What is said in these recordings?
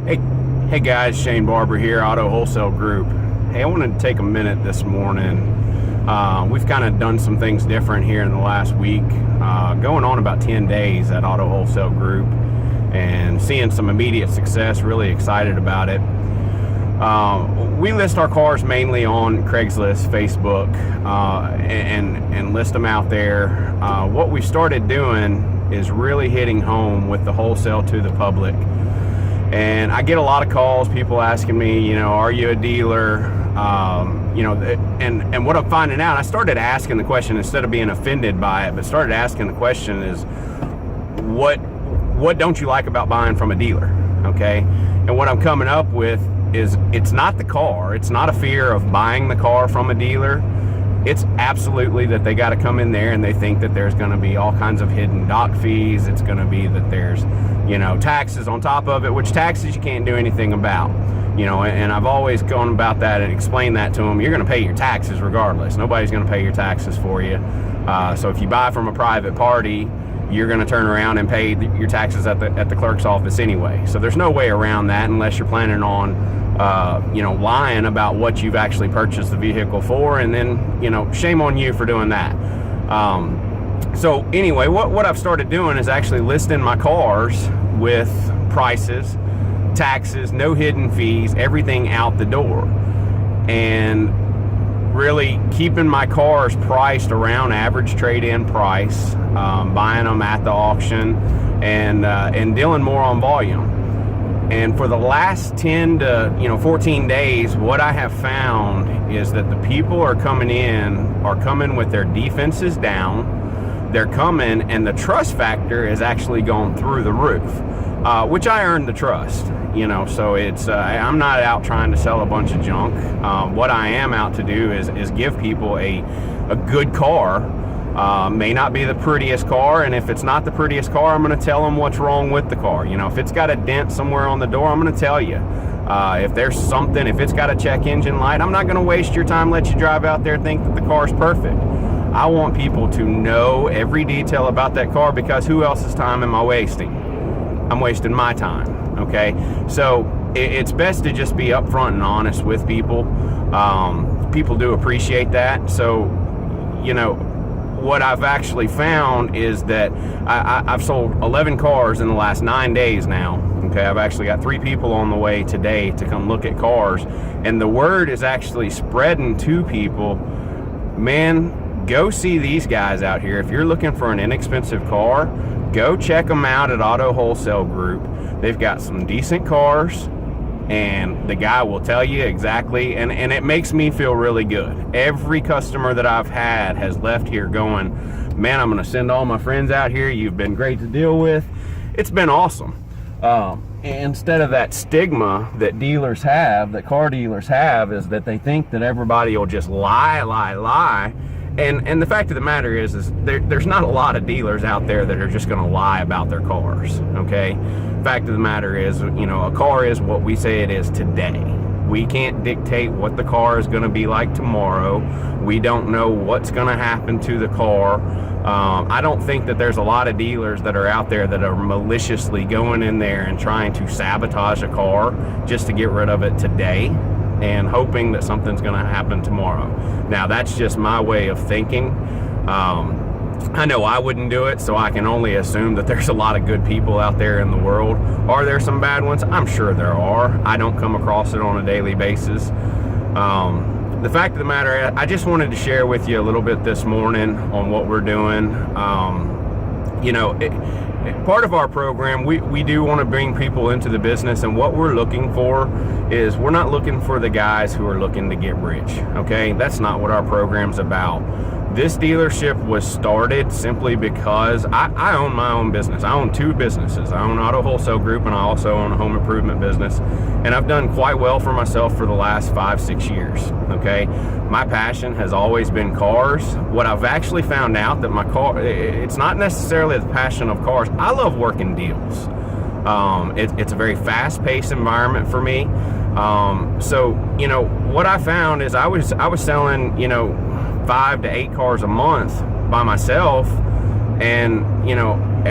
Hey guys, Shane Barber here, Auto Wholesale Group. Hey, I wanted to take a minute this morning. We've kind of done some things different here in the last week, going on about 10 days at Auto Wholesale Group and seeing some immediate success, really excited about it. We list our cars mainly on Craigslist, Facebook, and list them out there. What we started doing is really hitting home with the wholesale to the public. And I get a lot of calls, people asking me, are you a dealer? And what I'm finding out, I started asking the question instead of being offended by it, but started asking the question is, what don't you like about buying from a dealer? Okay. And what I'm coming up with is it's not the car. It's not a fear of buying the car from a dealer. It's absolutely that they got to come in there and they think that there's going to be all kinds of hidden dock fees. It's going to be that there's, taxes on top of it, which taxes you can't do anything about. And I've always gone about that and explained that to them. You're going to pay your taxes regardless. Nobody's going to pay your taxes for you. So if you buy from a private party, you're going to turn around and pay your taxes at the clerk's office anyway. So there's no way around that unless you're planning on lying about what you've actually purchased the vehicle for, and then, shame on you for doing that. So anyway, what I've started doing is actually listing my cars with prices, taxes, no hidden fees, everything out the door, and really keeping my cars priced around average trade-in price, buying them at the auction, and dealing more on volume. And for the last 10 to 14 days, what I have found is that the people are coming with their defenses down. They're coming, and the trust factor is actually going through the roof, which I earned the trust. So it's I'm not out trying to sell a bunch of junk. What I am out to do is give people a good car. May not be the prettiest car, and if it's not the prettiest car, I'm going to tell them what's wrong with the car. If it's got a dent somewhere on the door, I'm going to tell you. If there's something, if it's got a check engine light, I'm not going to waste your time, let you drive out there, think that the car's perfect. I want people to know every detail about that car, because who else's time am I wasting? I'm wasting my time, okay? So it's best to just be upfront and honest with people. People do appreciate that. So, what I've actually found is that I've sold 11 cars in the last 9 days now. Okay, I've actually got 3 people on the way today to come look at cars, and the word is actually spreading to people. Man, go see these guys out here. If you're looking for an inexpensive car, go check them out at Auto Wholesale Group. They've got some decent cars, and the guy will tell you exactly, and it makes me feel really good. Every customer that I've had has left here going, man, I'm going to send all my friends out here. You've been great to deal with. It's been awesome. Instead of that stigma that car dealers have, is that they think that everybody will just lie. And the fact of the matter is there's not a lot of dealers out there that are just going to lie about their cars, okay? Fact of the matter is, a car is what we say it is today. We can't dictate what the car is going to be like tomorrow. We don't know what's going to happen to the car. I don't think that there's a lot of dealers that are out there that are maliciously going in there and trying to sabotage a car just to get rid of it today and hoping that something's going to happen tomorrow. Now, that's just my way of thinking. I know I wouldn't do it, so I can only assume that there's a lot of good people out there in the world. Are there some bad ones? I'm sure there are. I don't come across it on a daily basis. The fact of the matter, I just wanted to share with you a little bit this morning on what we're doing. Part of our program, we do want to bring people into the business, and what we're looking for is, we're not looking for the guys who are looking to get rich, okay? That's not what our program's about. This dealership was started simply because I own my own business. I own 2 businesses. I own Auto Wholesale Group, and I also own a home improvement business. And I've done quite well for myself for the last 5-6 years, okay? My passion has always been cars. What I've actually found out that it's not necessarily the passion of cars. I love working deals. It's a very fast-paced environment for me. So, what I found is I was selling, 5 to 8 cars a month by myself, and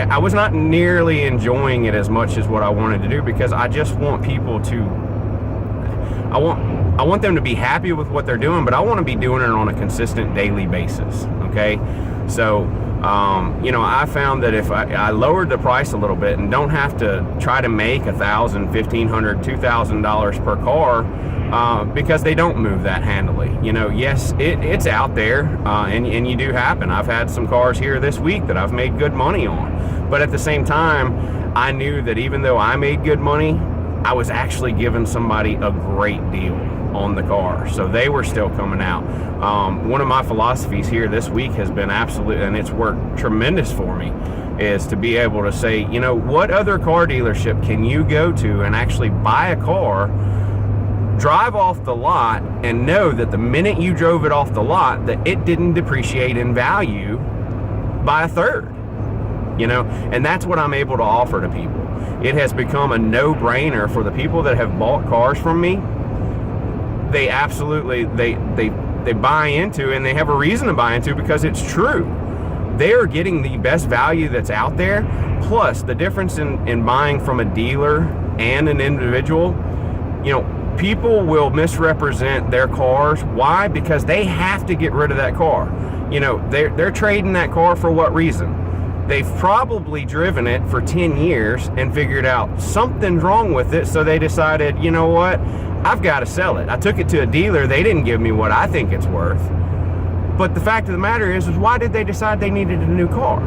I was not nearly enjoying it as much as what I wanted to do, because I just want people to, I want them to be happy with what they're doing, but I want to be doing it on a consistent daily basis. Okay, so you know, I found that if I lowered the price a little bit and don't have to try to make $1,000, $1,500, $2,000 per car, because they don't move that handily. You know, yes, it's out there, and you do happen. I've had some cars here this week that I've made good money on, but at the same time, I knew that even though I made good money, I was actually giving somebody a great deal on the car, so they were still coming out. One of my philosophies here this week has been absolute, and it's worked tremendous for me, is to be able to say, you know, what other car dealership can you go to and actually buy a car, drive off the lot, and know that the minute you drove it off the lot, that it didn't depreciate in value by a third. You know, and that's what I'm able to offer to people. It has become a no-brainer for the people that have bought cars from me. They absolutely, they buy into, and they have a reason to buy into, because it's true. They are getting the best value that's out there. Plus, the difference in buying from a dealer and an individual, you know, people will misrepresent their cars. Why? Because they have to get rid of that car. You know, they're trading that car for what reason? They've probably driven it for 10 years and figured out something's wrong with it, so they decided, you know what, I've got to sell it. I took it to a dealer, they didn't give me what I think it's worth. But the fact of the matter is why did they decide they needed a new car?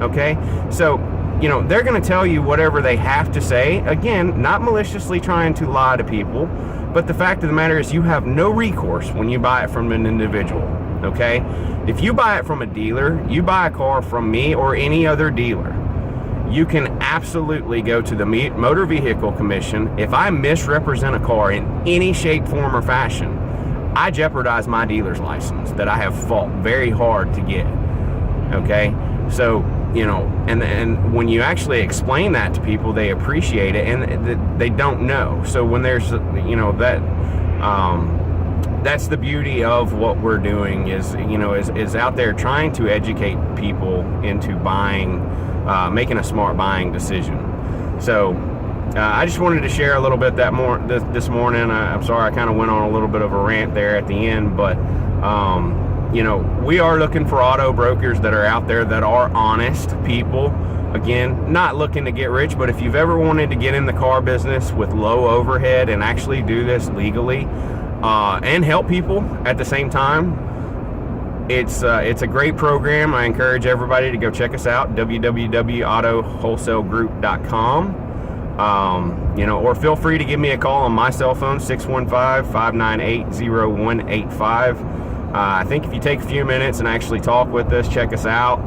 Okay, so, you know, they're going to tell you whatever they have to say. Again, not maliciously trying to lie to people, but the fact of the matter is you have no recourse when you buy it from an individual. Okay, if you buy it from a dealer, you buy a car from me or any other dealer, you can absolutely go to the Motor Vehicle Commission. If I misrepresent a car in any shape, form, or fashion, I jeopardize my dealer's license that I have fought very hard to get. Okay, so, you know, and when you actually explain that to people, they appreciate it, and they don't know. So when there's, you know, that's the beauty of what we're doing, is, you know, is out there trying to educate people into buying, making a smart buying decision. So I just wanted to share a little bit this morning. I'm sorry I kind of went on a little bit of a rant there at the end, but you know, we are looking for auto brokers that are out there that are honest people. Again, not looking to get rich, but if you've ever wanted to get in the car business with low overhead and actually do this legally, and help people at the same time, it's a great program. I encourage everybody to go check us out, www.autowholesalegroup.com. You know, or feel free to give me a call on my cell phone, 615-598-0185. I think if you take a few minutes and actually talk with us, check us out,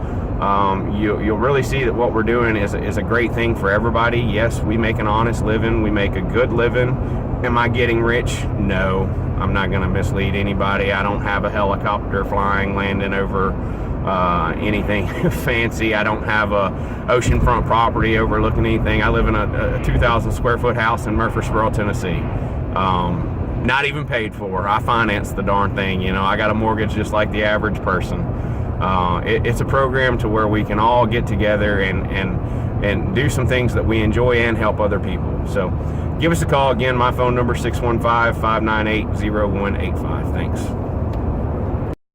you'll really see that what we're doing is a great thing for everybody. Yes, we make an honest living. We make a good living. Am I getting rich? No. I'm not going to mislead anybody. I don't have a helicopter flying, landing over anything fancy. I don't have a oceanfront property overlooking anything. I live in a 2,000 square foot house in Murfreesboro, Tennessee. Not even paid for. I finance the darn thing. You know, I got a mortgage just like the average person. It's a program to where we can all get together and do some things that we enjoy and help other people. So give us a call. Again, my phone number, 615-598-0185. Thanks.